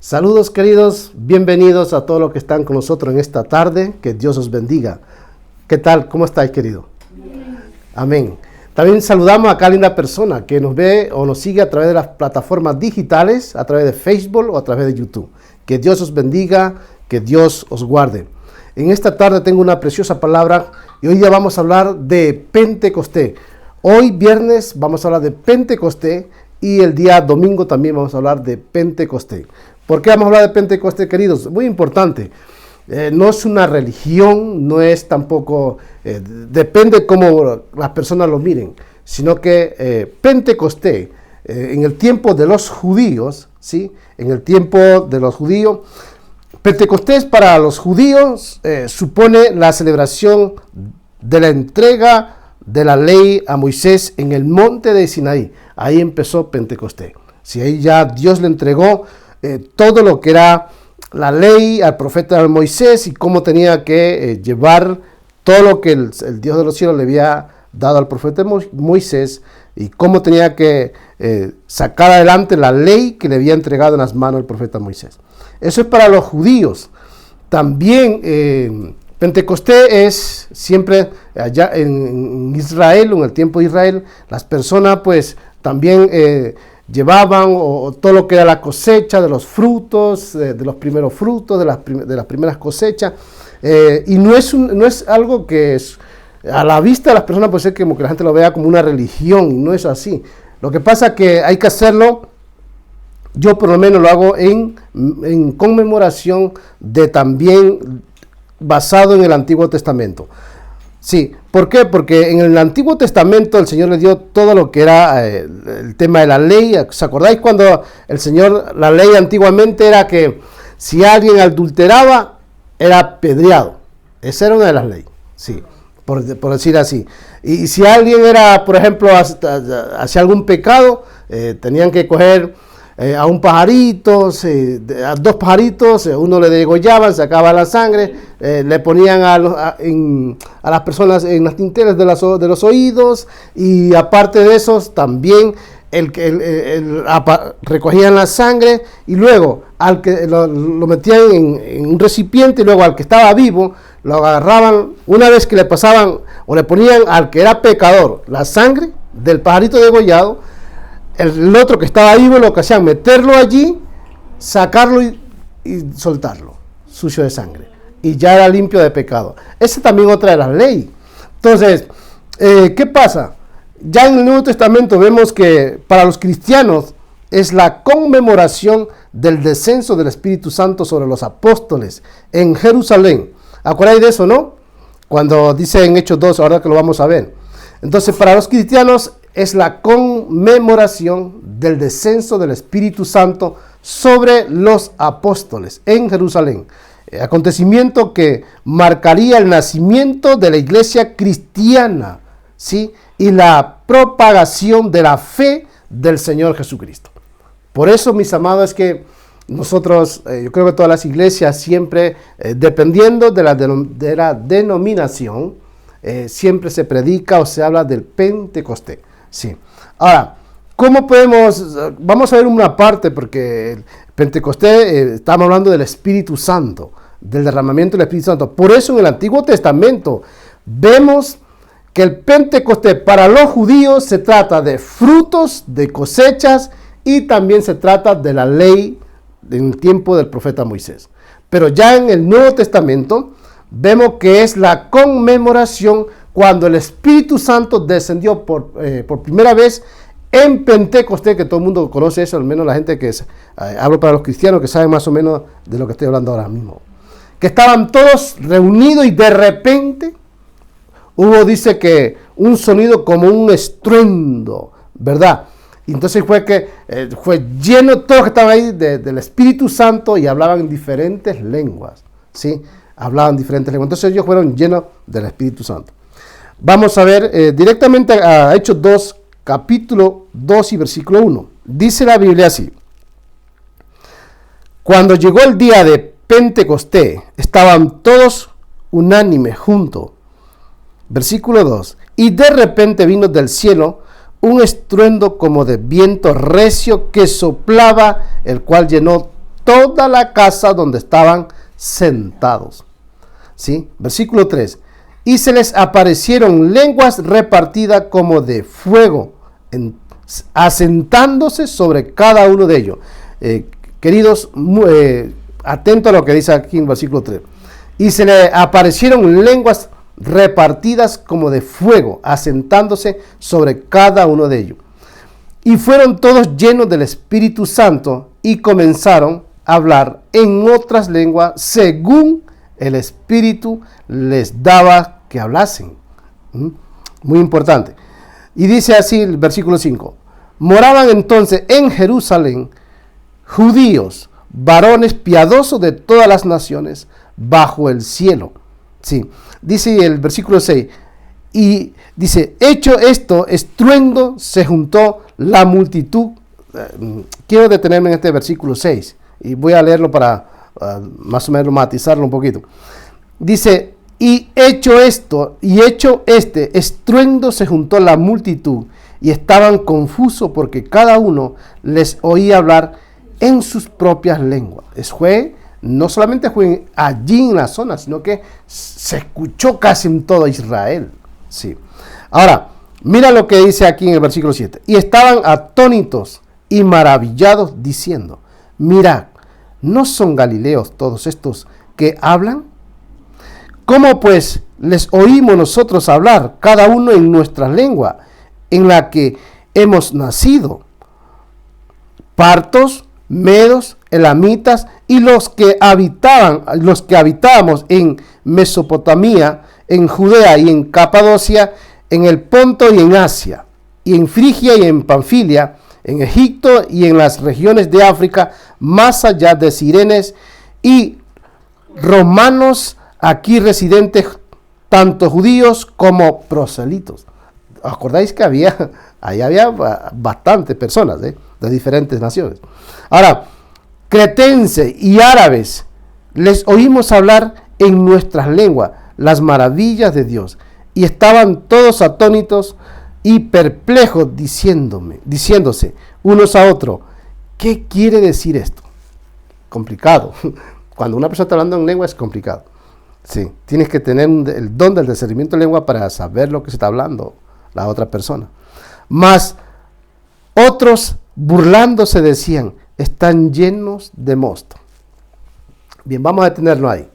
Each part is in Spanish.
Saludos queridos, bienvenidos a todos los que están con nosotros en esta tarde, que Dios os bendiga. ¿Qué tal? ¿Cómo estáis, querido? Bien. Amén. También saludamos a cada linda persona que nos ve o nos sigue a través de las plataformas digitales, a través de Facebook o a través de YouTube. Que Dios os bendiga, que Dios os guarde. En esta tarde tengo una preciosa palabra y hoy día vamos a hablar de Pentecostés. Hoy viernes vamos a hablar de Pentecostés y el día domingo también vamos a hablar de Pentecostés. ¿Por qué vamos a hablar de Pentecostés, queridos? Muy importante. No es una religión, no es tampoco, depende cómo las personas lo miren, sino que Pentecostés, en el tiempo de los judíos, ¿sí? En el tiempo de los judíos, Pentecostés para los judíos supone la celebración de la entrega de la ley a Moisés en el monte de Sinaí. Ahí empezó Pentecostés. Si ahí ya Dios le entregó todo lo que era la ley al profeta Moisés y cómo tenía que llevar todo lo que el Dios de los cielos le había dado al profeta Moisés y cómo tenía que sacar adelante la ley que le había entregado en las manos del profeta Moisés. Eso es para los judíos. También Pentecostés es siempre allá en Israel, en el tiempo de Israel, las personas pues también llevaban todo lo que era la cosecha de los frutos, de los primeros frutos, de las primeras cosechas, y no es algo que es, a la vista de las personas puede ser como que la gente lo vea como una religión, no es así. Lo que pasa es que hay que hacerlo, yo por lo menos lo hago en conmemoración de también basado en el Antiguo Testamento. Sí, ¿por qué? Porque en el Antiguo Testamento el Señor le dio todo lo que era el tema de la ley. ¿Os acordáis cuando el Señor, la ley antiguamente era que si alguien adulteraba, era apedreado? Esa era una de las leyes, sí, por decir así. Y si alguien era, por ejemplo, hacía algún pecado, tenían que coger a un pajarito, a dos pajaritos, uno le degollaban, sacaba la sangre, le ponían a las personas en las tinteras de los oídos, y aparte de eso también recogían la sangre y luego al que lo metían en un recipiente, y luego al que estaba vivo lo agarraban, una vez que le pasaban o le ponían al que era pecador la sangre del pajarito degollado, el otro que estaba vivo lo que hacían meterlo allí, sacarlo y soltarlo, sucio de sangre, y ya era limpio de pecado. Esa también otra de las leyes. Entonces, ¿qué pasa? Ya en el Nuevo Testamento vemos que para los cristianos es la conmemoración del descenso del Espíritu Santo sobre los apóstoles en Jerusalén. ¿Acordáis de eso, no? Cuando dice en Hechos 2, ahora que lo vamos a ver. Entonces, para los cristianos es la conmemoración del descenso del Espíritu Santo sobre los apóstoles en Jerusalén. Acontecimiento que marcaría el nacimiento de la iglesia cristiana, ¿sí? Y la propagación de la fe del Señor Jesucristo. Por eso, mis amados, es que nosotros, yo creo que todas las iglesias siempre, dependiendo de la denominación, siempre se predica o se habla del Pentecostés. Sí. Ahora, ¿cómo podemos? Vamos a ver una parte, porque el Pentecostés, estamos hablando del Espíritu Santo, del derramamiento del Espíritu Santo. Por eso en el Antiguo Testamento vemos que el Pentecostés para los judíos se trata de frutos, de cosechas, y también se trata de la ley en el tiempo del profeta Moisés. Pero ya en el Nuevo Testamento vemos que es la conmemoración cuando el Espíritu Santo descendió por primera vez en Pentecostés, que todo el mundo conoce eso, al menos la gente que hablo para los cristianos que saben más o menos de lo que estoy hablando ahora mismo. Que estaban todos reunidos y de repente dice que un sonido como un estruendo, ¿verdad? Y entonces fue lleno, todos que estaban ahí del Espíritu Santo y hablaban en diferentes lenguas, ¿sí? Hablaban diferentes lenguas. Entonces ellos fueron llenos del Espíritu Santo. Vamos a ver directamente a Hechos 2, capítulo 2 y versículo 1. Dice la Biblia así: cuando llegó el día de Pentecostés, estaban todos unánimes juntos. Versículo 2. Y de repente vino del cielo un estruendo como de viento recio que soplaba, el cual llenó toda la casa donde estaban sentados. ¿Sí? Versículo 3. Y se les aparecieron lenguas repartidas como de fuego, asentándose sobre cada uno de ellos. Queridos, atento a lo que dice aquí en versículo 3. Y se le aparecieron lenguas repartidas como de fuego, asentándose sobre cada uno de ellos. Y fueron todos llenos del Espíritu Santo y comenzaron a hablar en otras lenguas según el Espíritu les daba que hablasen. Muy importante. Y dice así el versículo 5. Moraban entonces en Jerusalén judíos, varones piadosos de todas las naciones bajo el cielo. Sí. Dice el versículo 6. Y dice, hecho esto, estruendo, se juntó la multitud. Quiero detenerme en este versículo 6 y voy a leerlo para más o menos matizarlo un poquito. Dice, y hecho esto, y hecho este estruendo, se juntó la multitud y estaban confusos porque cada uno les oía hablar en sus propias lenguas. No solamente fue allí en la zona, sino que se escuchó casi en todo Israel. Sí. Ahora, mira lo que dice aquí en el versículo 7. Y estaban atónitos y maravillados diciendo, mirad, ¿no son galileos todos estos que hablan? ¿Cómo pues les oímos nosotros hablar, cada uno en nuestra lengua, en la que hemos nacido? Partos, medos, elamitas y los que habitábamos en Mesopotamia, en Judea y en Capadocia, en el Ponto y en Asia, y en Frigia y en Panfilia, en Egipto y en las regiones de África, más allá de Cirenes, y romanos aquí residentes, tanto judíos como proselitos. ¿Os acordáis que ahí había bastantes personas de diferentes naciones? Ahora, cretenses y árabes, les oímos hablar en nuestras lenguas las maravillas de Dios, y estaban todos atónitos y perplejos, diciéndose unos a otros, ¿qué quiere decir esto? Complicado. Cuando una persona está hablando en lengua es complicado. Sí, tienes que tener el don del discernimiento de lengua para saber lo que se está hablando la otra persona. Mas otros, burlándose, decían, están llenos de mosto. Bien, vamos a detenerlo ahí.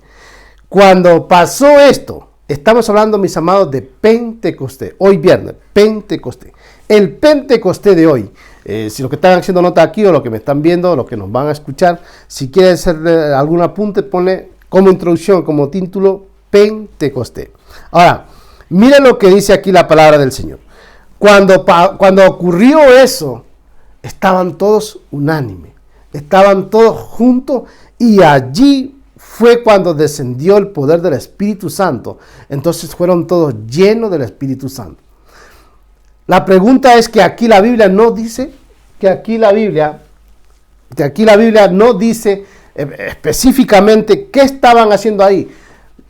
Cuando pasó esto, estamos hablando, mis amados, de Pentecostés. Hoy viernes, Pentecostés. El Pentecostés de hoy. Si los que están haciendo nota aquí o los que me están viendo, los que nos van a escuchar, si quieren hacer algún apunte, ponle como introducción, como título, Pentecostés. Ahora, mire lo que dice aquí la palabra del Señor. Cuando ocurrió eso, estaban todos unánimes, estaban todos juntos, y allí fue cuando descendió el poder del Espíritu Santo. Entonces fueron todos llenos del Espíritu Santo. La pregunta es que aquí la Biblia no dice, no dice específicamente qué estaban haciendo ahí.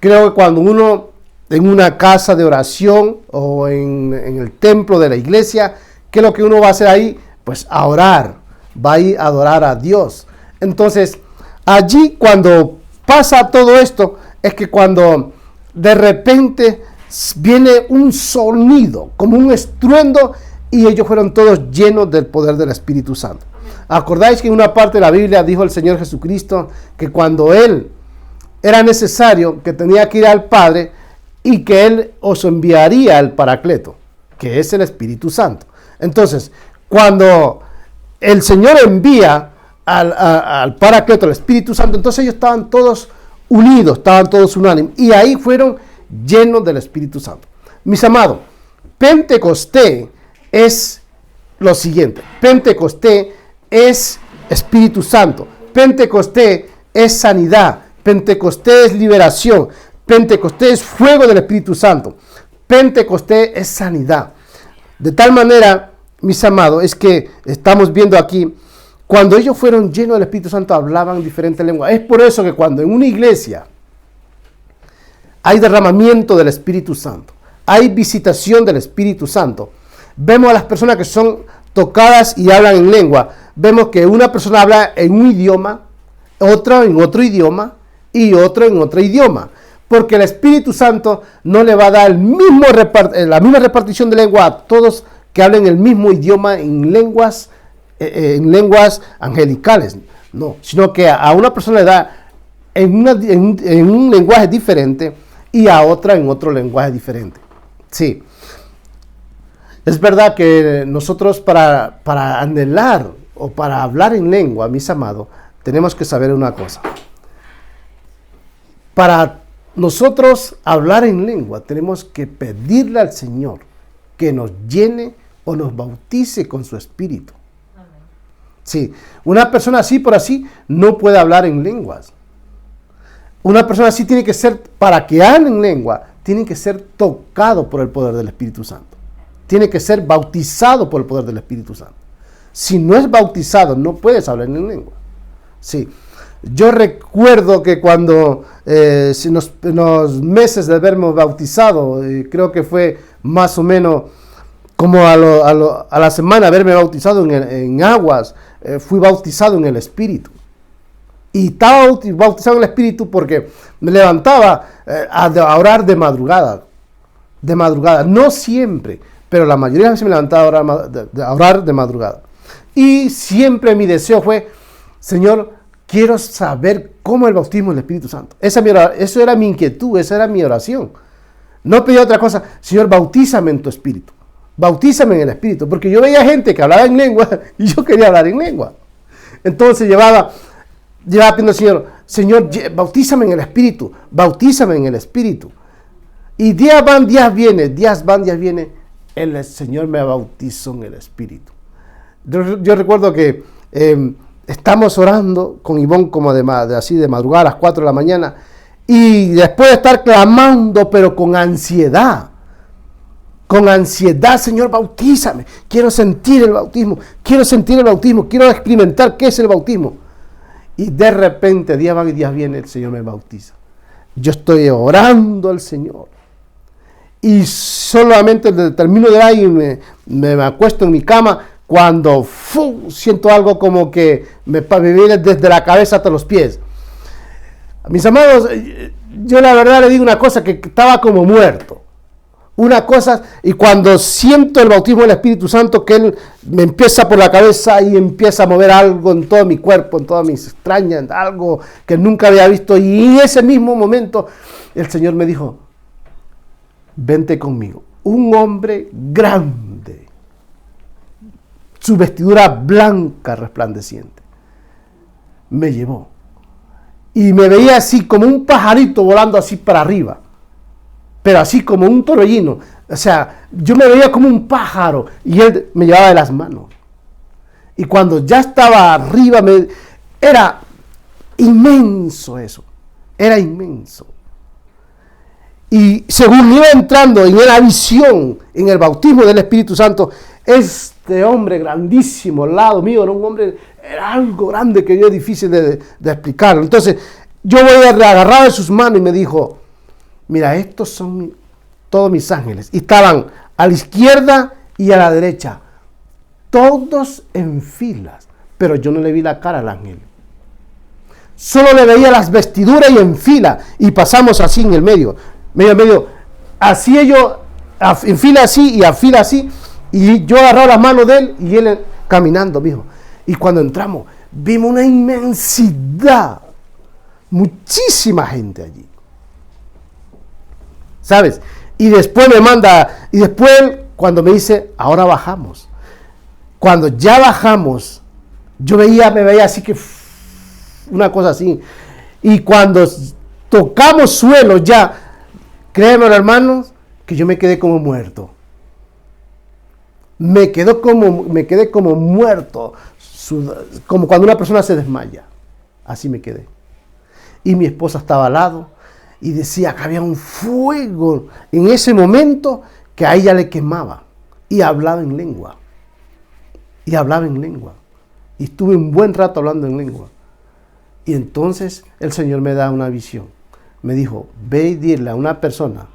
Creo que cuando uno en una casa de oración o en el templo de la iglesia, ¿qué es lo que uno va a hacer ahí? Pues a orar, va a ir a adorar a Dios. Entonces, allí cuando pasa todo esto, es que cuando de repente viene un sonido, como un estruendo, y ellos fueron todos llenos del poder del Espíritu Santo. ¿Acordáis que en una parte de la Biblia dijo el Señor Jesucristo que cuando Él era necesario, que tenía que ir al Padre y que Él os enviaría el Paracleto, que es el Espíritu Santo? Entonces, cuando el Señor envía al Paracleto, el Espíritu Santo, entonces ellos estaban todos unidos, estaban todos unánimes, y ahí fueron llenos del Espíritu Santo. Mis amados, Pentecostés es lo siguiente. Pentecostés es Espíritu Santo. Pentecostés es sanidad. Pentecostés es liberación. Pentecostés es fuego del Espíritu Santo. Pentecostés es sanidad. De tal manera, mis amados, es que estamos viendo aquí, cuando ellos fueron llenos del Espíritu Santo, hablaban diferentes lenguas. Es por eso que cuando en una iglesia hay derramamiento del Espíritu Santo, hay visitación del Espíritu Santo, vemos a las personas que son tocadas y hablan en lengua. Vemos que una persona habla en un idioma, otro en otro idioma y otro en otro idioma. Porque el Espíritu Santo no le va a dar la misma repartición de lengua a todos que hablen el mismo idioma en lenguas angelicales. No, sino que a una persona le da en un lenguaje diferente y a otra en otro lenguaje diferente. Sí. Es verdad que nosotros para anhelar o para hablar en lengua, mis amados, tenemos que saber una cosa. Para nosotros hablar en lengua, tenemos que pedirle al Señor que nos llene o nos bautice con su Espíritu. Sí, una persona así por así no puede hablar en lenguas. Una persona así tiene que ser, para que hable en lengua, tiene que ser tocado por el poder del Espíritu Santo. Tiene que ser bautizado por el poder del Espíritu Santo. Si no es bautizado, no puedes hablar en lengua. Sí. Yo recuerdo que cuando, en los meses de haberme bautizado, creo que fue más o menos como a la semana haberme bautizado en aguas, fui bautizado en el Espíritu. Y estaba bautizado en el Espíritu porque me levantaba a orar de madrugada. De madrugada, no siempre, pero la mayoría de veces me levantaba a orar de madrugada. Y siempre mi deseo fue, Señor, quiero saber cómo es el bautismo del Espíritu Santo. Eso era mi inquietud, esa era mi oración. No pedía otra cosa, Señor, bautízame en tu Espíritu. Bautízame en el Espíritu. Porque yo veía gente que hablaba en lengua y yo quería hablar en lengua. Entonces llevaba pidiendo al Señor, bautízame en el Espíritu. Bautízame en el Espíritu. Y días van, días viene. El Señor me bautizó en el Espíritu. Yo recuerdo que estamos orando con Ivonne como así de madrugada a las 4 de la mañana y después de estar clamando pero con ansiedad, Señor, bautízame, quiero sentir el bautismo, quiero experimentar qué es el bautismo. Y de repente, días van y días viene, el Señor me bautiza. Yo estoy orando al Señor y solamente termino de ahí y me acuesto en mi cama cuando siento algo como que me viene desde la cabeza hasta los pies. Mis amados, yo la verdad le digo una cosa, que estaba como muerto. Una cosa, y cuando siento el bautismo del Espíritu Santo, que Él me empieza por la cabeza y empieza a mover algo en todo mi cuerpo, en todas mis extrañas, algo que nunca había visto. Y en ese mismo momento el Señor me dijo, vente conmigo. Un hombre grande, su vestidura blanca resplandeciente, me llevó. Y me veía así como un pajarito volando así para arriba, pero así como un torbellino. O sea, yo me veía como un pájaro y él me llevaba de las manos. Y cuando ya estaba arriba, era inmenso eso, era inmenso. Y según iba entrando en la visión, en el bautismo del Espíritu Santo, este hombre grandísimo al lado mío, era algo grande que yo es difícil de explicarlo. Entonces, yo voy agarrado de sus manos y me dijo, mira, estos son todos mis ángeles. Y estaban a la izquierda y a la derecha, todos en filas. Pero yo no le vi la cara al ángel. Solo le veía las vestiduras y en fila. Y pasamos así en el medio. Medio. Así ellos, en fila así y a fila así. Y yo agarraba las manos de él y él caminando, mijo. Y cuando entramos, vimos una inmensidad. Muchísima gente allí. ¿Sabes? Y después cuando me dice, ahora bajamos. Cuando ya bajamos, me veía así que una cosa así. Y cuando tocamos suelo ya, créanme, hermanos, que yo me quedé como muerto. Me quedé como muerto, como cuando una persona se desmaya. Así me quedé. Y mi esposa estaba al lado y decía que había un fuego en ese momento que a ella le quemaba. Y hablaba en lengua. Y estuve un buen rato hablando en lengua. Y entonces el Señor me da una visión. Me dijo, ve y dile a una persona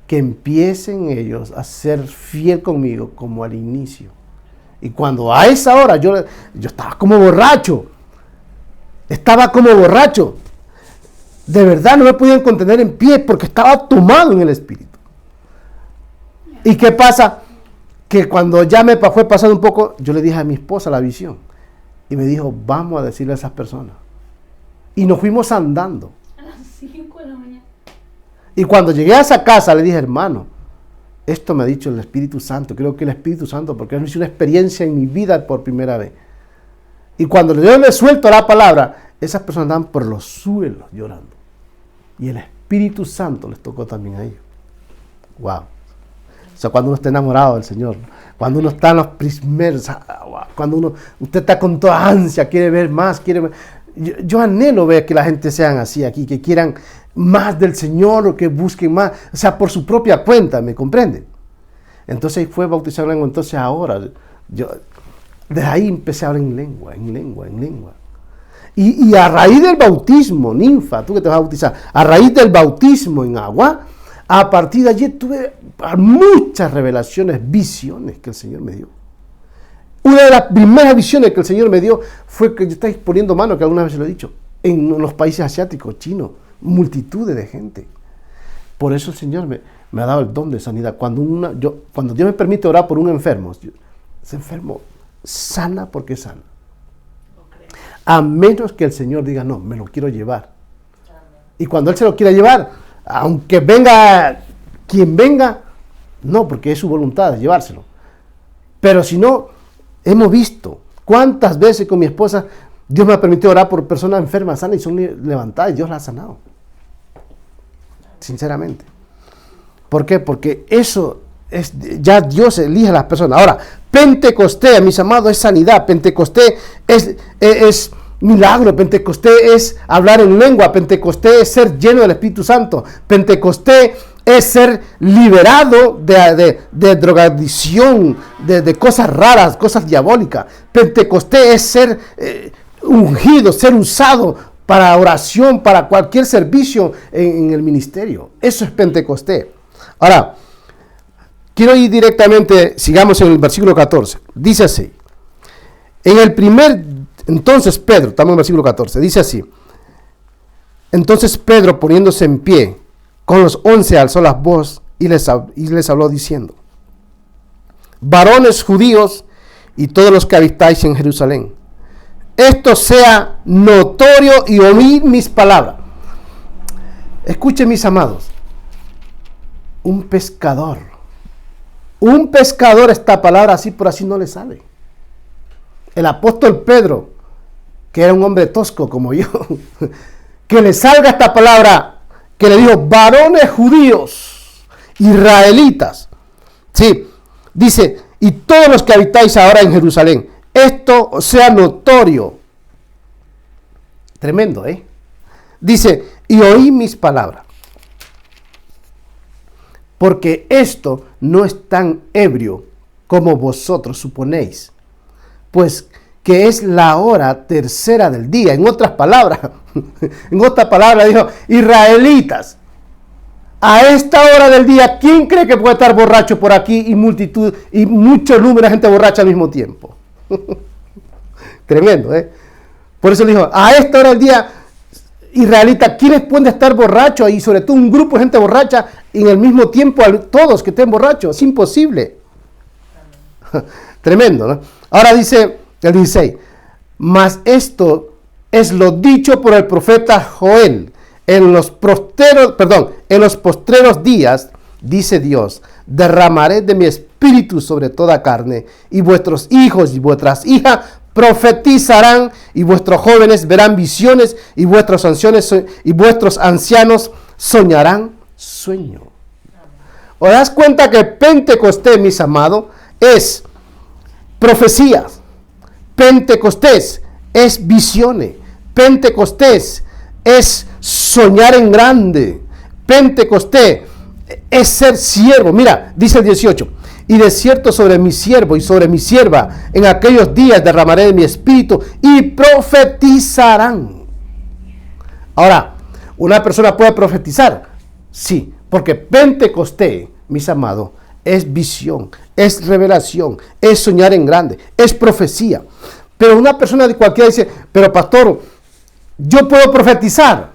que empiecen ellos a ser fiel conmigo como al inicio. Y cuando a esa hora yo estaba como borracho. Estaba como borracho. De verdad no me podían contener en pie porque estaba tomado en el espíritu. ¿Y qué pasa? Que cuando ya me fue pasando un poco, yo le dije a mi esposa la visión. Y me dijo, vamos a decirle a esas personas. Y nos fuimos andando. A las 5 de la mañana. Y cuando llegué a esa casa, le dije, hermano, esto me ha dicho el Espíritu Santo. Creo que el Espíritu Santo, porque es una experiencia en mi vida por primera vez. Y cuando yo le suelto la palabra, esas personas andaban por los suelos llorando. Y el Espíritu Santo les tocó también a ellos. Wow. O sea, cuando uno está enamorado del Señor, cuando uno está en los primeros, cuando usted está con toda ansia, quiere ver más, quiere ver. Yo anhelo ver que la gente sean así aquí, que quieran más del Señor o que busquen más, o sea, por su propia cuenta, ¿me comprenden? Entonces fue bautizado en lengua. Entonces ahora, yo desde ahí empecé a hablar en lengua. Y a raíz del bautismo, ninfa, tú que te vas a bautizar, a raíz del bautismo en agua, a partir de allí tuve muchas revelaciones, visiones que el Señor me dio. Una de las primeras visiones que el Señor me dio fue que yo estaba poniendo mano, que algunas veces lo he dicho, en los países asiáticos, chinos, multitudes de gente. Por eso el Señor me ha dado el don de sanidad. Cuando Dios me permite orar por un enfermo, ese enfermo sana porque sana. A menos que el Señor diga, no, me lo quiero llevar. Y cuando Él se lo quiera llevar, aunque venga quien venga, no, porque es su voluntad de llevárselo. Pero si no, hemos visto cuántas veces con mi esposa Dios me ha permitido orar por personas enfermas, sanas y son levantadas y Dios las ha sanado. Sinceramente. ¿Por qué? Porque eso es, ya Dios elige a las personas. Ahora, Pentecostés, mis amados, es sanidad. Pentecostés es milagro. Pentecostés es hablar en lengua. Pentecostés es ser lleno del Espíritu Santo. Pentecostés es ser liberado de drogadicción, de cosas raras, cosas diabólicas. Pentecostés es ser ungido, ser usado para oración, para cualquier servicio en el ministerio. Eso es Pentecostés. Ahora, quiero ir directamente, sigamos en el versículo 14. Dice así. Entonces Pedro, estamos en el versículo 14, dice así. Entonces Pedro, poniéndose en pie, con los 11 alzó la voz y les habló diciendo: varones judíos y todos los que habitáis en Jerusalén, esto sea notorio y oíd mis palabras. Escuchen, mis amados, un pescador, esta palabra así por así no le sale. El apóstol Pedro, que era un hombre tosco como yo, que le salga esta palabra, que le dijo, varones judíos, israelitas, sí, dice, y todos los que habitáis ahora en Jerusalén, esto sea notorio. Tremendo, ¿eh? Dice, y oí mis palabras, porque esto no es tan ebrio como vosotros suponéis, pues que es la hora tercera del día. En otras palabras, dijo, israelitas, a esta hora del día, ¿quién cree que puede estar borracho por aquí y multitud y mucho número de gente borracha al mismo tiempo? Tremendo, ¿eh? Por eso le dijo, a esta hora del día, israelitas, ¿quiénes pueden estar borrachos? Y sobre todo un grupo de gente borracha y en el mismo tiempo todos que estén borrachos. Es imposible. Tremendo, ¿no? Ahora dice el 16, mas esto es lo dicho por el profeta Joel. En los postreros días, dice Dios, derramaré de mi espíritu sobre toda carne, y vuestros hijos y vuestras hijas profetizarán, y vuestros jóvenes verán visiones, y vuestros ancianos soñarán sueños. ¿Os das cuenta que Pentecostés, mis amados, es profecías? Pentecostés es visiones. Pentecostés es soñar en grande. Pentecostés es ser siervo. Mira, dice el 18, y de cierto sobre mi siervo y sobre mi sierva en aquellos días derramaré de mi espíritu y profetizarán. Ahora, ¿una persona puede profetizar? Sí, porque Pentecostés, mis amados, es visión, es revelación, es soñar en grande, es profecía. Pero una persona de cualquiera dice, pero pastor, yo puedo profetizar.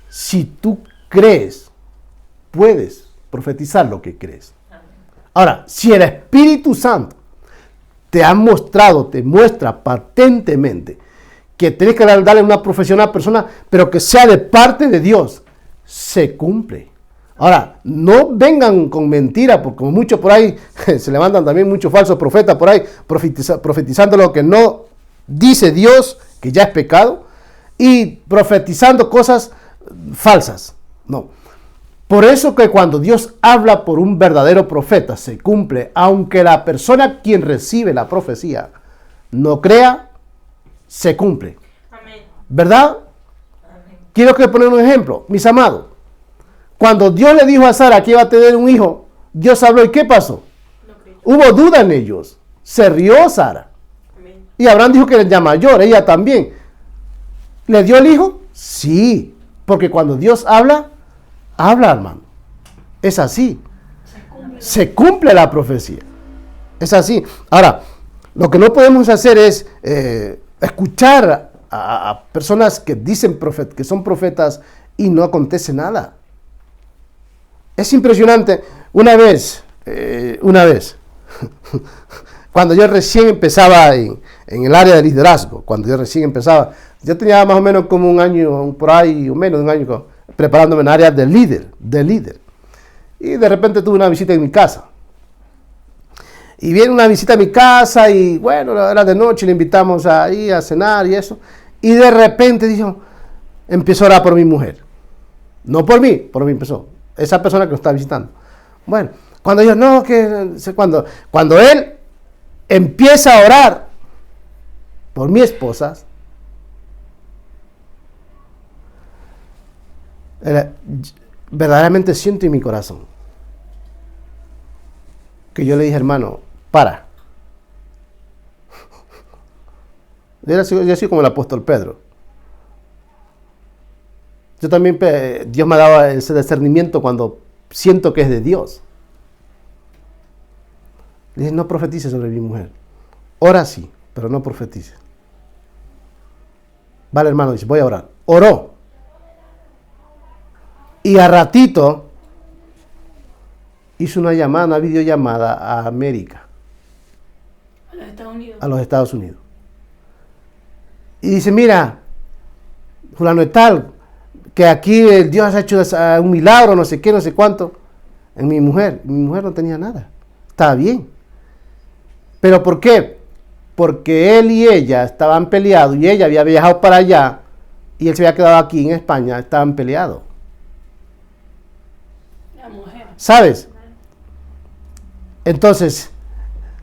Si tú crees, puedes profetizar lo que crees. Ahora, si el Espíritu Santo te ha mostrado, te muestra patentemente que tienes que darle una profesión a una persona, pero que sea de parte de Dios, se cumple. Ahora, no vengan con mentiras, porque como muchos por ahí se levantan también muchos falsos profetas por ahí, profetizando lo que no dice Dios, que ya es pecado, y profetizando cosas falsas. No. Por eso que cuando Dios habla por un verdadero profeta, se cumple, aunque la persona quien recibe la profecía no crea, se cumple. Amén. ¿Verdad? Amén. Quiero que poner un ejemplo, mis amados. Cuando Dios le dijo a Sara que iba a tener un hijo, Dios habló y ¿qué pasó? No creyó. Hubo duda en ellos. Se rió Sara. Amén. Y Abraham dijo que era ya mayor, ella también. ¿Le dio el hijo? Sí, porque cuando Dios habla, hermano. Es así. Se cumple la profecía. Es así. Ahora, lo que no podemos hacer es escuchar a personas que dicen que son profetas y no acontece nada. Es impresionante. Una vez, cuando yo recién empezaba en el área de liderazgo, yo tenía más o menos como un año, por ahí, o menos de un año, preparándome en área de líder. Y de repente tuve una visita en mi casa. Y viene una visita a mi casa y bueno, era de noche, le invitamos ahí a cenar y eso. Y de repente dijo, empezó a orar por mi mujer. No por mí empezó. Esa persona que nos está visitando. Bueno, cuando yo, no, cuando él empieza a orar por mi esposa, verdaderamente siento en mi corazón que yo le dije, hermano, para. Yo soy como el apóstol Pedro. Yo también, Dios me daba ese discernimiento cuando siento que es de Dios. Le dije, no profetices sobre mi mujer. Ora sí, pero no profetices. Vale, hermano, dice, voy a orar. Oró. Y a ratito hizo una videollamada a América. A los Estados Unidos. A los Estados Unidos. Y dice, mira, fulano de tal, que aquí Dios ha hecho un milagro, no sé qué, no sé cuánto. En mi mujer no tenía nada. Estaba bien. ¿Pero por qué? Porque él y ella estaban peleados y ella había viajado para allá y él se había quedado aquí en España, estaban peleados. La mujer. ¿Sabes? Entonces,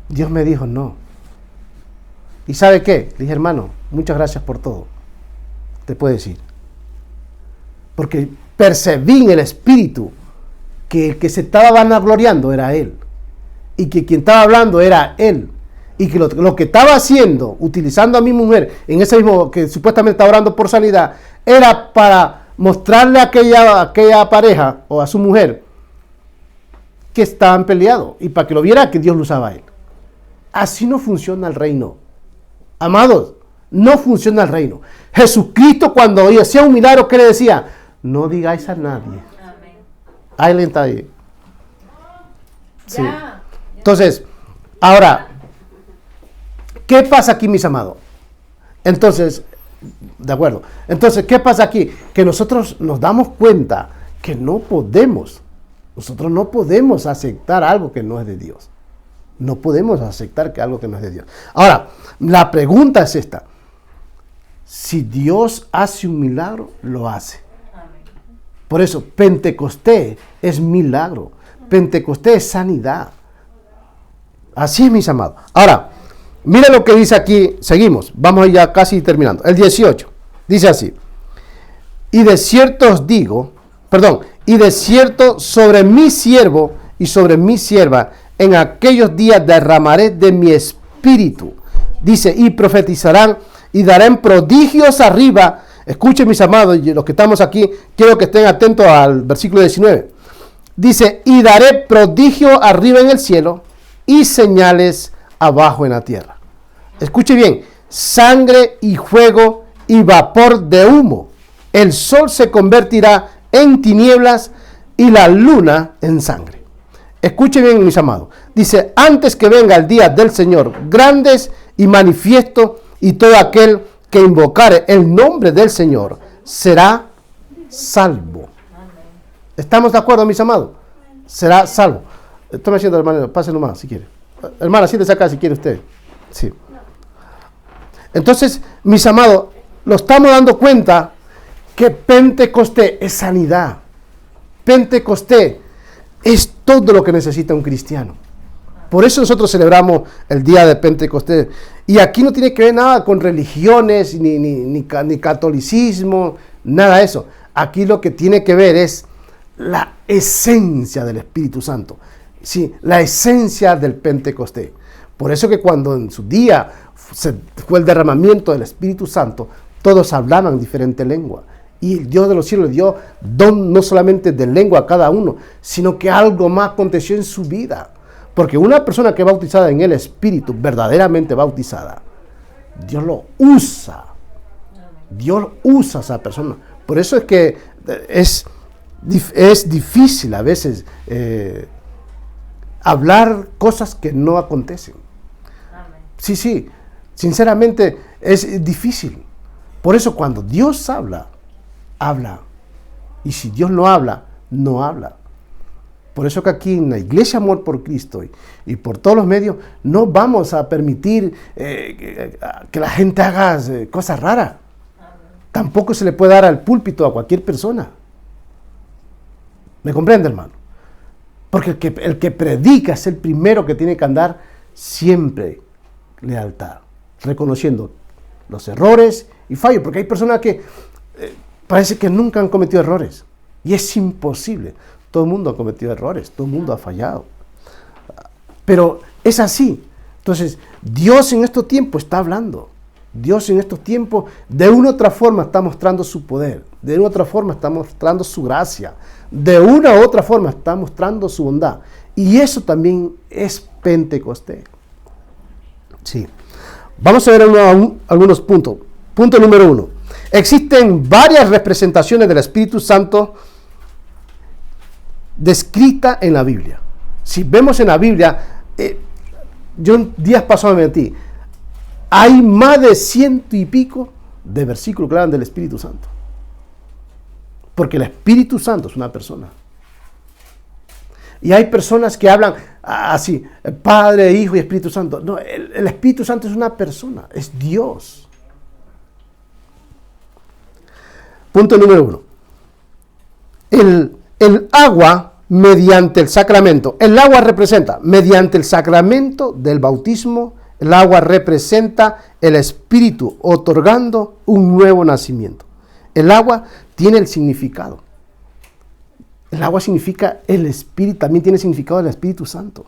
Dios me dijo, no. ¿Y sabe qué? Le dije, hermano, muchas gracias por todo. Te puedo decir. Porque percibí en el espíritu que el que se estaba vanagloriando era él. Y que quien estaba hablando era él. Y que lo que estaba haciendo, utilizando a mi mujer, en ese mismo que supuestamente estaba orando por sanidad, era para mostrarle a aquella pareja o a su mujer que estaban peleados. Y para que lo viera que Dios lo usaba a él. Así no funciona el reino. Amados, no funciona el reino. Jesucristo cuando hacía un milagro, ¿qué le decía? No digáis a nadie. Amén. Ahí le está ahí. Sí. Ya. Entonces, ahora, ¿qué pasa aquí, mis amados? Entonces, de acuerdo. Entonces, ¿qué pasa aquí? Que nosotros nos damos cuenta que nosotros no podemos aceptar algo que no es de Dios. No podemos aceptar que algo que no es de Dios. Ahora, la pregunta es esta. Si Dios hace un milagro, lo hace. Por eso, Pentecostés es milagro. Pentecostés es sanidad. Así es, mis amados. Ahora, mira lo que dice aquí. Seguimos. Vamos ya casi terminando. El 18. Dice así. Y de cierto sobre mi siervo y sobre mi sierva, en aquellos días derramaré de mi espíritu. Dice, y profetizarán y darán prodigios arriba. Escuchen, mis amados, y los que estamos aquí, quiero que estén atentos al versículo 19. Dice, y daré prodigio arriba en el cielo y señales abajo en la tierra. Escuche bien, sangre y fuego y vapor de humo. El sol se convertirá en tinieblas y la luna en sangre. Escuchen bien, mis amados. Dice, antes que venga el día del Señor, grandes y manifiesto, y todo aquel que invocare el nombre del Señor será salvo. ¿Estamos de acuerdo, mis amados? Será salvo. Tome asiento, hermano, pase nomás, si quiere. Hermana, siéntese acá si quiere usted. Sí. Entonces, mis amados, lo estamos dando cuenta que Pentecostés es sanidad. Pentecostés es todo lo que necesita un cristiano. Por eso nosotros celebramos el día de Pentecostés. Y aquí no tiene que ver nada con religiones, ni catolicismo, nada de eso. Aquí lo que tiene que ver es la esencia del Espíritu Santo. Sí, la esencia del Pentecostés. Por eso que cuando en su día fue el derramamiento del Espíritu Santo, todos hablaban diferente lengua. Y el Dios de los cielos le dio don no solamente de lengua a cada uno, sino que algo más aconteció en su vida. Porque una persona que es bautizada en el Espíritu, verdaderamente bautizada, Dios lo usa. Dios usa a esa persona. Por eso es que es difícil a veces hablar cosas que no acontecen. Sí, sinceramente es difícil. Por eso cuando Dios habla, habla. Y si Dios no habla, no habla. Por eso que aquí en la Iglesia Amor por Cristo y por todos los medios no vamos a permitir que la gente haga cosas raras. Tampoco se le puede dar al púlpito a cualquier persona. ¿Me comprende, hermano? Porque el que predica es el primero que tiene que andar siempre lealtad, reconociendo los errores y fallos, porque hay personas que parece que nunca han cometido errores, y es imposible. Todo el mundo ha cometido errores, todo el mundo ha fallado, pero es así. Entonces, Dios en estos tiempos está hablando. Dios en estos tiempos, de una u otra forma, está mostrando su poder, de una u otra forma está mostrando su gracia, de una u otra forma está mostrando su bondad, y eso también es Pentecostés. Sí. Vamos a ver algunos puntos. Punto número 1. Existen varias representaciones del Espíritu Santo descritas en la Biblia. Si vemos en la Biblia, yo días pasados me metí, hay más de 100 y pico de versículos que hablan del Espíritu Santo. Porque el Espíritu Santo es una persona. Y hay personas que hablan así, Padre, Hijo y Espíritu Santo. No, el Espíritu Santo es una persona, es Dios. Punto número 1. El agua mediante el sacramento. El agua representa, mediante el sacramento del bautismo, el agua representa el Espíritu otorgando un nuevo nacimiento. El agua tiene el significado. El agua significa el Espíritu, también tiene significado del Espíritu Santo.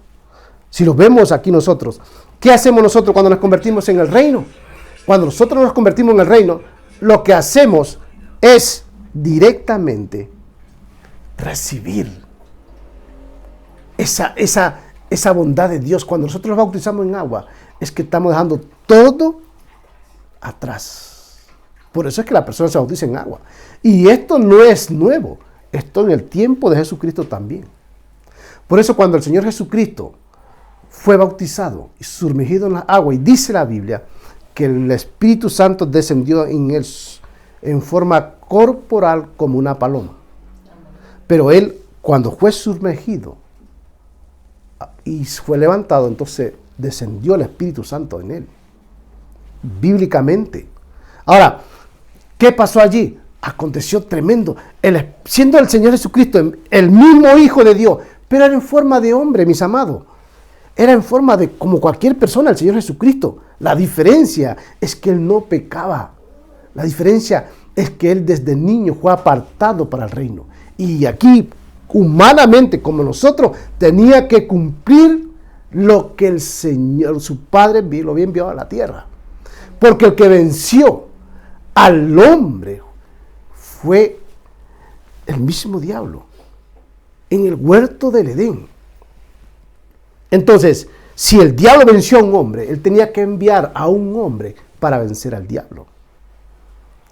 Si lo vemos aquí nosotros, ¿qué hacemos nosotros cuando nos convertimos en el reino? Cuando nosotros nos convertimos en el reino, lo que hacemos es directamente recibir esa bondad de Dios. Cuando nosotros nos bautizamos en agua, es que estamos dejando todo atrás. Por eso es que la persona se bautiza en agua. Y esto no es nuevo. Esto en el tiempo de Jesucristo también. Por eso cuando el Señor Jesucristo fue bautizado y sumergido en la agua, y dice la Biblia que el Espíritu Santo descendió en él en forma corporal como una paloma. Pero él, cuando fue sumergido y fue levantado, entonces descendió el Espíritu Santo en él. Bíblicamente. Ahora, ¿qué pasó allí? Aconteció tremendo. Siendo el Señor Jesucristo el mismo Hijo de Dios, pero era en forma de hombre, mis amados. Era en forma de como cualquier persona, el Señor Jesucristo. La diferencia es que Él no pecaba. La diferencia es que Él desde niño fue apartado para el reino. Y aquí, humanamente, como nosotros, tenía que cumplir lo que el Señor, su Padre, lo había enviado a la tierra. Porque el que venció al hombre fue el mismo diablo en el huerto del Edén. Entonces, si el diablo venció a un hombre, él tenía que enviar a un hombre para vencer al diablo.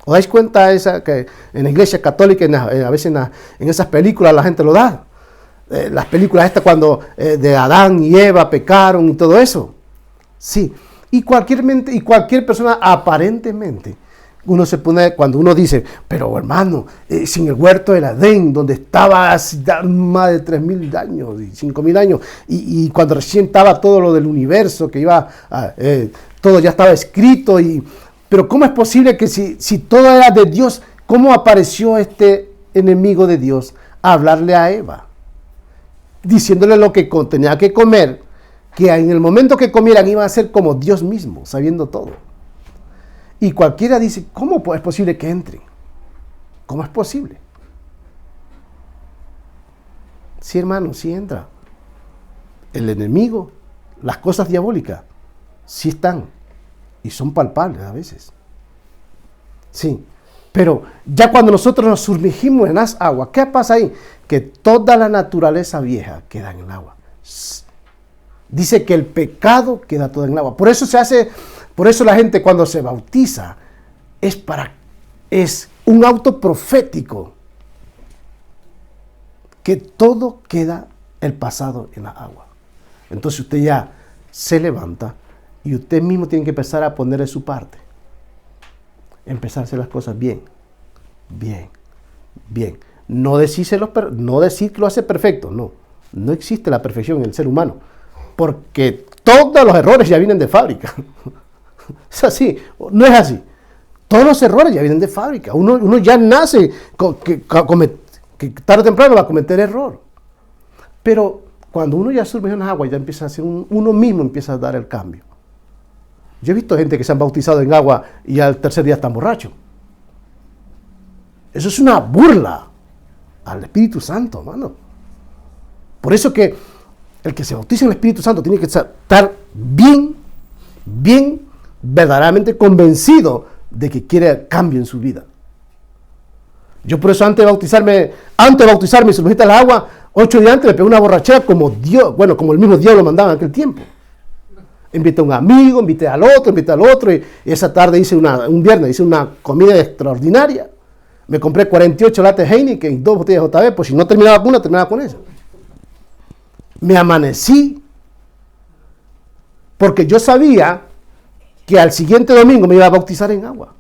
¿Os dais cuenta que en la iglesia católica, a veces en esas películas la gente lo da? Las películas estas cuando de Adán y Eva pecaron y todo eso. Sí, y cualquier persona aparentemente, uno se pone, cuando uno dice, pero hermano, sin el huerto del Edén, donde estaba hace más de 3.000 años y 5.000 años, y cuando recién estaba todo lo del universo, que todo ya estaba escrito, pero ¿cómo es posible que si todo era de Dios, cómo apareció este enemigo de Dios a hablarle a Eva? Diciéndole lo que tenía que comer, que en el momento que comieran iban a ser como Dios mismo, sabiendo todo. Y cualquiera dice, ¿cómo es posible que entren? ¿Cómo es posible? Sí, hermano, sí entra. El enemigo, las cosas diabólicas, sí están. Y son palpables a veces. Sí. Pero ya cuando nosotros nos sumergimos en las aguas, ¿qué pasa ahí? Que toda la naturaleza vieja queda en el agua. Dice que el pecado queda todo en el agua. Por eso la gente cuando se bautiza es un auto profético. Que todo queda el pasado en la agua. Entonces usted ya se levanta y usted mismo tiene que empezar a ponerle su parte. Empezar a hacer las cosas bien. No decir que lo hace perfecto, no. No existe la perfección en el ser humano. Porque todos los errores ya vienen de fábrica. Es así, no es así. Todos los errores ya vienen de fábrica. Uno ya nace que tarde o temprano va a cometer error. Pero cuando uno ya sumerge en las aguas, ya empieza a hacer uno mismo empieza a dar el cambio. Yo he visto gente que se han bautizado en agua y al tercer día están borrachos. Eso es una burla al Espíritu Santo, hermano. Por eso que el que se bautiza en el Espíritu Santo tiene que estar bien, verdaderamente convencido de que quiere cambio en su vida. Yo por eso antes de bautizarme y sumergirme al agua, 8 días antes me pegué una borrachera como el mismo Dios lo mandaba en aquel tiempo. Invité a un amigo, invité al otro, y esa tarde un viernes hice una comida extraordinaria. Me compré 48 latas de Heineken y 2 botellas de JB, pues si no terminaba con una, terminaba con esa. Me amanecí, porque yo sabía que al siguiente domingo me iba a bautizar en agua.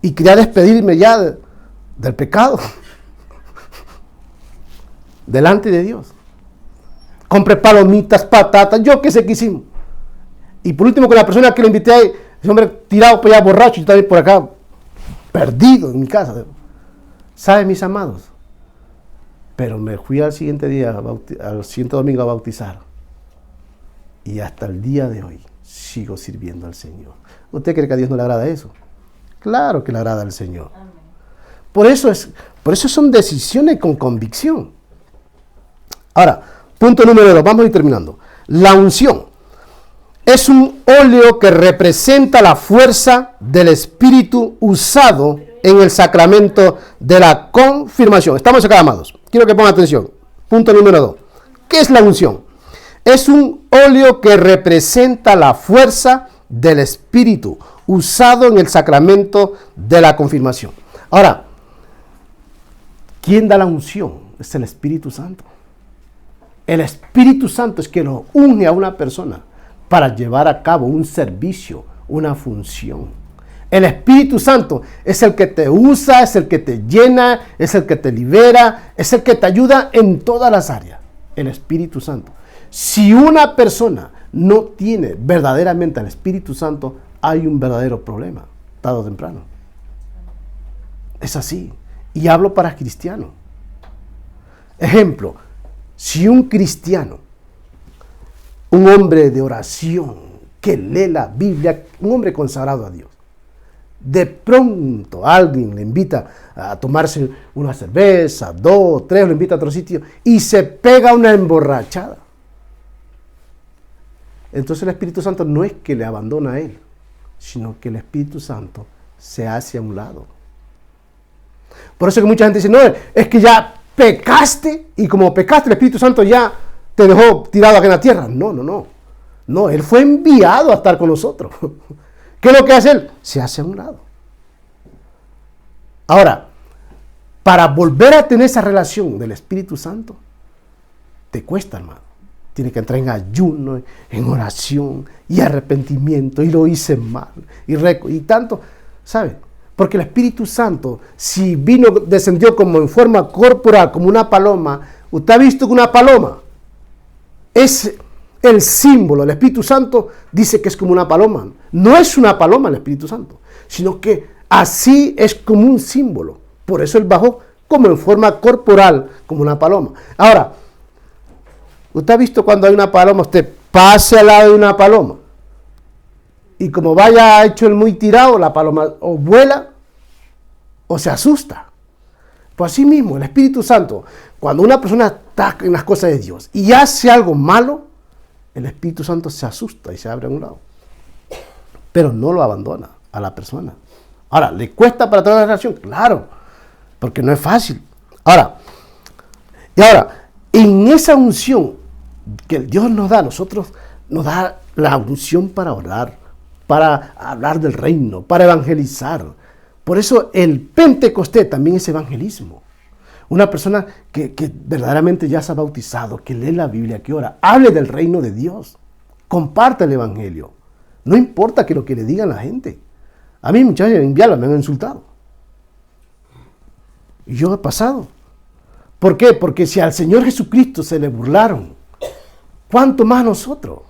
Y quería despedirme ya del pecado. Delante de Dios. Compré palomitas, patatas, yo qué sé qué hicimos. Y por último, con la persona que le invité ahí, ese hombre tirado por allá borracho, y también por acá, perdido en mi casa. ¿Saben, mis amados? Pero me fui al siguiente domingo a bautizar. Y hasta el día de hoy sigo sirviendo al Señor. ¿Usted cree que a Dios no le agrada eso? Claro que le agrada al Señor. Amén. Por eso son decisiones con convicción. Ahora, punto número 2, vamos a ir terminando. La unción es un óleo que representa la fuerza del Espíritu usado en el sacramento de la confirmación. Estamos acá, amados. Quiero que pongan atención. Punto número 2. ¿Qué es la unción? Es un óleo que representa la fuerza del Espíritu usado en el sacramento de la confirmación. Ahora, ¿quién da la unción? Es el Espíritu Santo. El Espíritu Santo es que lo une a una persona para llevar a cabo un servicio, una función. El Espíritu Santo es el que te usa, es el que te llena, es el que te libera, es el que te ayuda en todas las áreas. El Espíritu Santo. Si una persona no tiene verdaderamente al Espíritu Santo, hay un verdadero problema, tarde o temprano. Es así. Y hablo para cristianos. Ejemplo, si un cristiano, un hombre de oración, que lee la Biblia, un hombre consagrado a Dios, de pronto alguien le invita a tomarse una cerveza, 2, 3, lo invita a otro sitio y se pega una emborrachada. Entonces el Espíritu Santo no es que le abandona a él, sino que el Espíritu Santo se hace a un lado. Por eso que mucha gente dice, no, es que ya pecaste y como pecaste el Espíritu Santo ya te dejó tirado acá en la tierra. No, él fue enviado a estar con nosotros. ¿Qué es lo que hace él? Se hace a un lado. Ahora, para volver a tener esa relación del Espíritu Santo, te cuesta, hermano. Tienes que entrar en ayuno, en oración y arrepentimiento. Y lo hice mal. Y tanto, ¿sabe? Porque el Espíritu Santo, si descendió como en forma corporal, como una paloma, usted ha visto que una paloma es el símbolo. El Espíritu Santo dice que es como una paloma. No es una paloma el Espíritu Santo, sino que así es como un símbolo. Por eso él bajó como en forma corporal, como una paloma. Ahora, usted ha visto cuando hay una paloma, usted pase al lado de una paloma. Y como vaya hecho el muy tirado, la paloma o vuela o se asusta. Pues así mismo, el Espíritu Santo, cuando una persona está en las cosas de Dios y hace algo malo, el Espíritu Santo se asusta y se abre a un lado. Pero no lo abandona a la persona. Ahora, ¿le cuesta para toda la relación? Claro, porque no es fácil. Ahora, en esa unción que Dios nos da, nosotros nos da la unción para orar, para hablar del reino, para evangelizar. Por eso el Pentecostés también es evangelismo. Una persona que verdaderamente ya se ha bautizado, que lee la Biblia, que ora, hable del reino de Dios, comparte el evangelio. No importa que lo que le digan la gente. A mí muchas veces me han insultado. Y yo he pasado. ¿Por qué? Porque si al Señor Jesucristo se le burlaron, ¿cuánto más nosotros?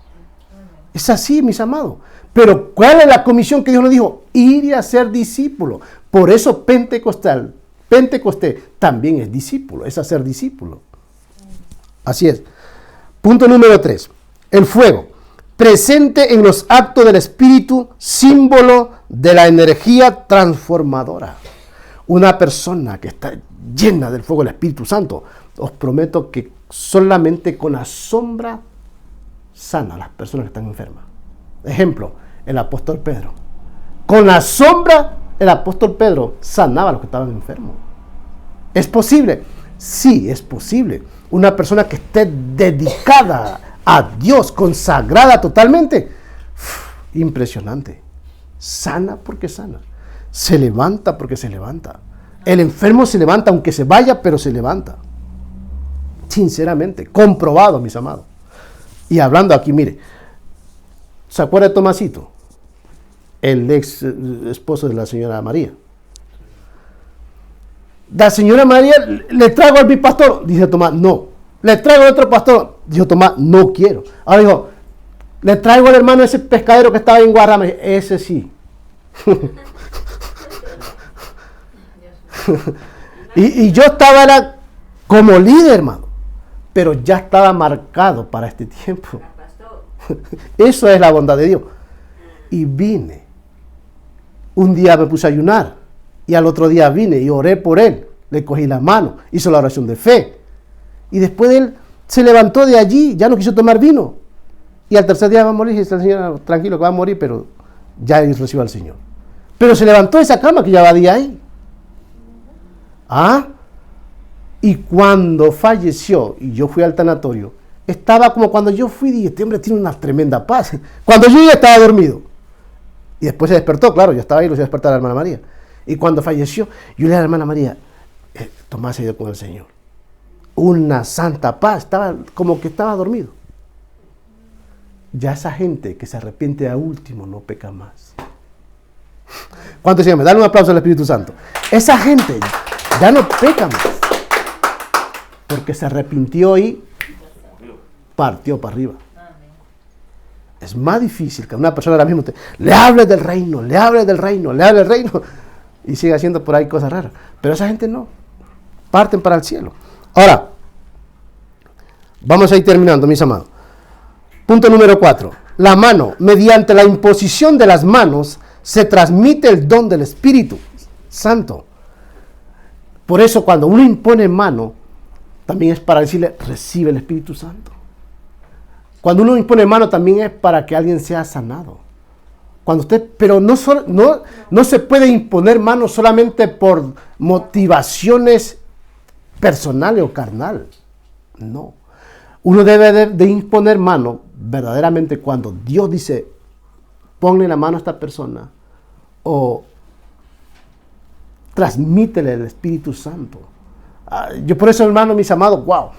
Es así, mis amados. Pero ¿cuál es la comisión que Dios nos dijo? Ir y hacer discípulos. Por eso Pentecostés también es discípulo, es hacer discípulo. Así es. Punto número 3. El fuego. Presente en los actos del Espíritu, símbolo de la energía transformadora. Una persona que está llena del fuego del Espíritu Santo, os prometo que solamente con la sombra sana a las personas que están enfermas. Ejemplo, el apóstol Pedro. Con la sombra, el apóstol Pedro sanaba a los que estaban enfermos. ¿Es posible? Sí, es posible. Una persona que esté dedicada a Dios, consagrada totalmente, impresionante. Sana porque sana. Se levanta porque se levanta. El enfermo se levanta aunque se vaya, pero se levanta. Sinceramente, comprobado, mis amados. Y hablando aquí, mire, ¿se acuerda de Tomasito? El ex esposo de la señora María. La señora María, ¿le traigo al mi pastor? Dice Tomás, no. ¿Le traigo a otro pastor? Dijo Tomás, no quiero. Ahora dijo, ¿le traigo al hermano ese pescadero que estaba en Guarrama? Ese sí. y yo estaba como líder, hermano, pero ya estaba marcado para este tiempo. Eso es la bondad de Dios. Y vine. Un día me puse a ayunar y al otro día vine y oré por él. Le cogí la mano, hizo la oración de fe. Y después él se levantó de allí, ya no quiso tomar vino. Y al tercer día va a morir. Y dice la señora, tranquilo que va a morir, pero ya recibió al Señor. Pero se levantó de esa cama que llevaba día ahí. Y cuando falleció y yo fui al tanatorio, estaba como cuando yo fui y dije, este hombre tiene una tremenda paz. Cuando yo ya estaba dormido. Y después se despertó, claro, yo estaba ahí, lo hice despertar a la hermana María. Y cuando falleció, yo le dije a la hermana María, Tomás se ha ido con el Señor. Una santa paz, estaba como que estaba dormido. Ya esa gente que se arrepiente a último no peca más. ¿Cuántos se llaman? Dale un aplauso al Espíritu Santo. Esa gente ya no peca más. Porque se arrepintió y partió para arriba. Es más difícil que una persona ahora mismo le hable del reino, le hable del reino, le hable del reino y sigue haciendo por ahí cosas raras. Pero esa gente no. Parten para el cielo. Ahora, vamos a ir terminando, mis amados. Punto número 4. La mano, mediante la imposición de las manos, se transmite el don del Espíritu Santo. Por eso cuando uno impone mano, también es para decirle, recibe el Espíritu Santo. Cuando uno impone mano también es para que alguien sea sanado. Pero no se puede imponer mano solamente por motivaciones personales o carnal. No. Uno debe de imponer mano verdaderamente cuando Dios dice, ponle la mano a esta persona o transmítele el Espíritu Santo. Yo por eso, hermano, mis amados, wow.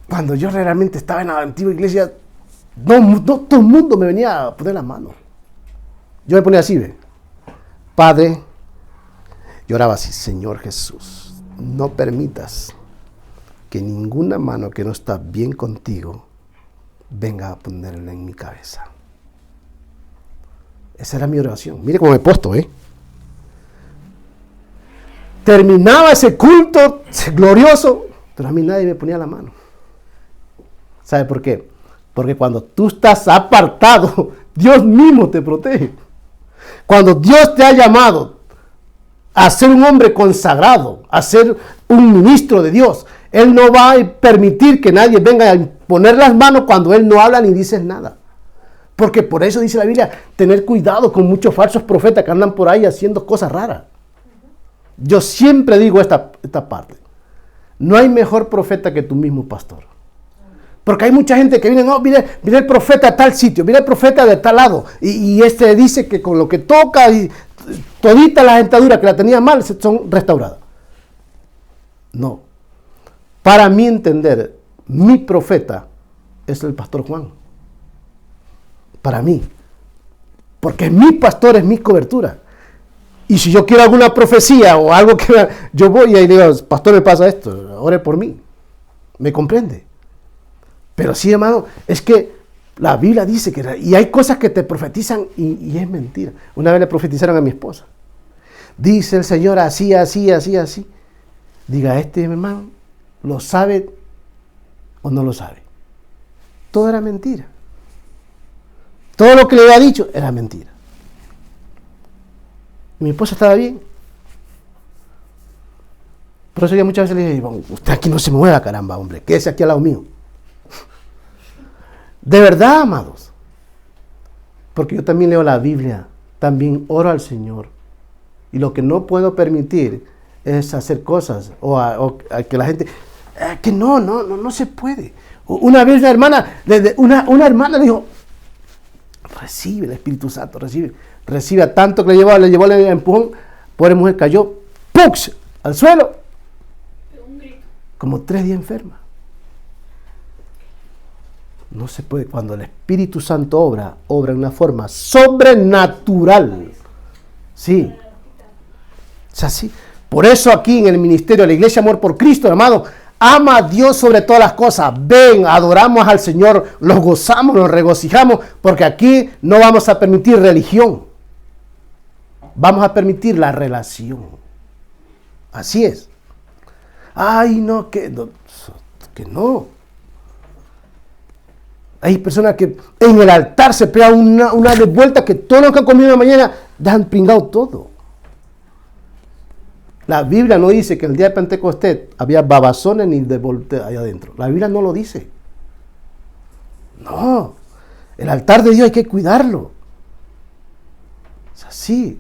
Cuando yo realmente estaba en la antigua iglesia, no todo el mundo me venía a poner la mano. Yo me ponía así, ¿ve? Padre, yo oraba así, Señor Jesús, no permitas que ninguna mano que no está bien contigo venga a ponerla en mi cabeza. Esa era mi oración. Mire cómo me he puesto, Terminaba ese culto glorioso, pero a mí nadie me ponía la mano. ¿Sabe por qué? Porque cuando tú estás apartado, Dios mismo te protege. Cuando Dios te ha llamado a ser un hombre consagrado, a ser un ministro de Dios, Él no va a permitir que nadie venga a poner las manos cuando Él no habla ni dice nada. Porque por eso dice la Biblia, tener cuidado con muchos falsos profetas que andan por ahí haciendo cosas raras. Yo siempre digo esta parte. No hay mejor profeta que tu mismo pastor. Porque hay mucha gente que viene, no, mire el profeta a tal sitio, mire el profeta de tal lado. Y este dice que con lo que toca, y todita las dentaduras que la tenía mal son restauradas. No. Para mí entender, mi profeta es el pastor Juan. Para mí. Porque mi pastor es mi cobertura. Y si yo quiero alguna profecía o algo que yo voy y ahí digo, pastor, me pasa esto, ore por mí. ¿Me comprende? Pero sí, hermano, es que la Biblia dice que... Y hay cosas que te profetizan y es mentira. Una vez le profetizaron a mi esposa. Dice el Señor así, así, así, así. Diga, hermano, ¿lo sabe o no lo sabe? Todo era mentira. Todo lo que le había dicho era mentira. Y mi esposa estaba bien. Por eso yo muchas veces le dije, usted aquí no se mueva, caramba, hombre, quédese aquí al lado mío. De verdad, amados. Porque yo también leo la Biblia, también oro al Señor. Y lo que no puedo permitir es hacer cosas o a que la gente... que no se puede. Una vez una hermana dijo, recibe el Espíritu Santo, recibe a tanto que le llevó el empujón, pobre mujer cayó, ¡pux!, al suelo, como 3 días enferma. No se puede. Cuando el Espíritu Santo obra en una forma sobrenatural. Sí. Es así. Por eso aquí en el ministerio de la Iglesia Amor por Cristo, hermano, ama a Dios sobre todas las cosas. Ven, adoramos al Señor, los gozamos, nos regocijamos, porque aquí no vamos a permitir religión. Vamos a permitir la relación. Así es. Ay, no, que no. Hay personas que en el altar se pegan una de vuelta que todos los que han comido en la mañana ya han pringado todo. La Biblia no dice que el día de Pentecostés había babazones ni de voltea allá adentro. La Biblia no lo dice. No. El altar de Dios hay que cuidarlo. Es así.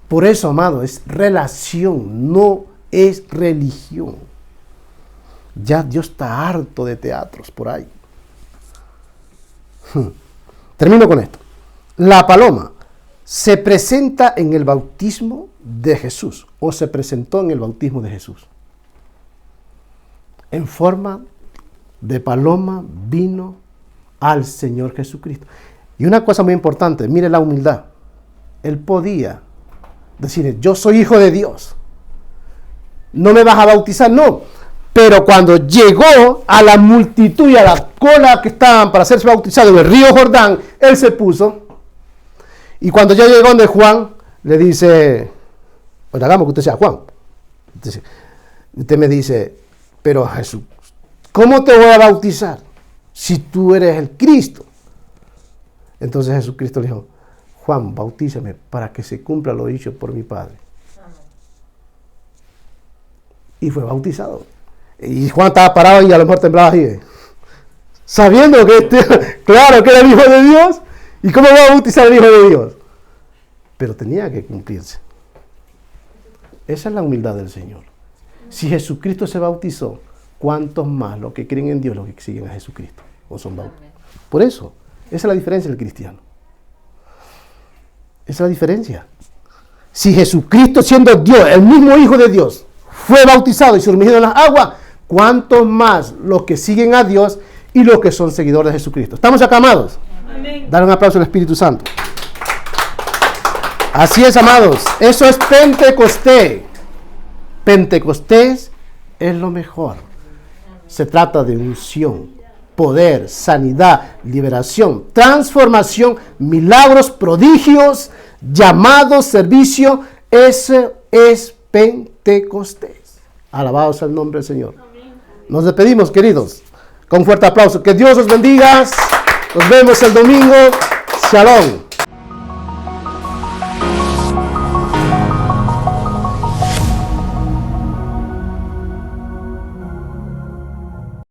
Por eso, amado, es relación, no es religión. Ya Dios está harto de teatros por ahí. Termino con esto. La paloma se presenta en el bautismo de Jesús, o se presentó en el bautismo de Jesús. En forma de paloma vino al Señor Jesucristo. Y una cosa muy importante, mire la humildad. Él podía decir, yo soy hijo de Dios. No me vas a bautizar, no. Pero cuando llegó a la multitud y a la cola que estaban para hacerse bautizado en el río Jordán, él se puso. Y cuando ya llegó donde Juan, le dice, pues hagamos que usted sea Juan. Entonces, usted me dice, pero Jesús, ¿cómo te voy a bautizar si tú eres el Cristo? Entonces Jesucristo le dijo, Juan, bautízame para que se cumpla lo dicho por mi Padre. Y fue bautizado. Y Juan estaba parado y a lo mejor temblaba así, sabiendo que claro que era el Hijo de Dios. ¿Y cómo va a bautizar el Hijo de Dios? Pero tenía que cumplirse. Esa es la humildad del Señor. Si Jesucristo se bautizó, ¿cuántos más los que creen en Dios, los que siguen a Jesucristo? O son bautizados. Por eso, esa es la diferencia del cristiano. Esa es la diferencia. Si Jesucristo, siendo Dios, el mismo Hijo de Dios, fue bautizado y sumergido en las aguas, ¿cuánto más los que siguen a Dios y los que son seguidores de Jesucristo? ¿Estamos acá, amados? Amén. Dar un aplauso al Espíritu Santo. Así es, amados. Eso es Pentecostés. Pentecostés es lo mejor. Se trata de unción, poder, sanidad, liberación, transformación, milagros, prodigios, llamados, servicio. Ese es Pentecostés. Alabado sea el nombre del Señor. Nos despedimos, queridos, con un fuerte aplauso. Que Dios os bendiga. Nos vemos el domingo. Shalom.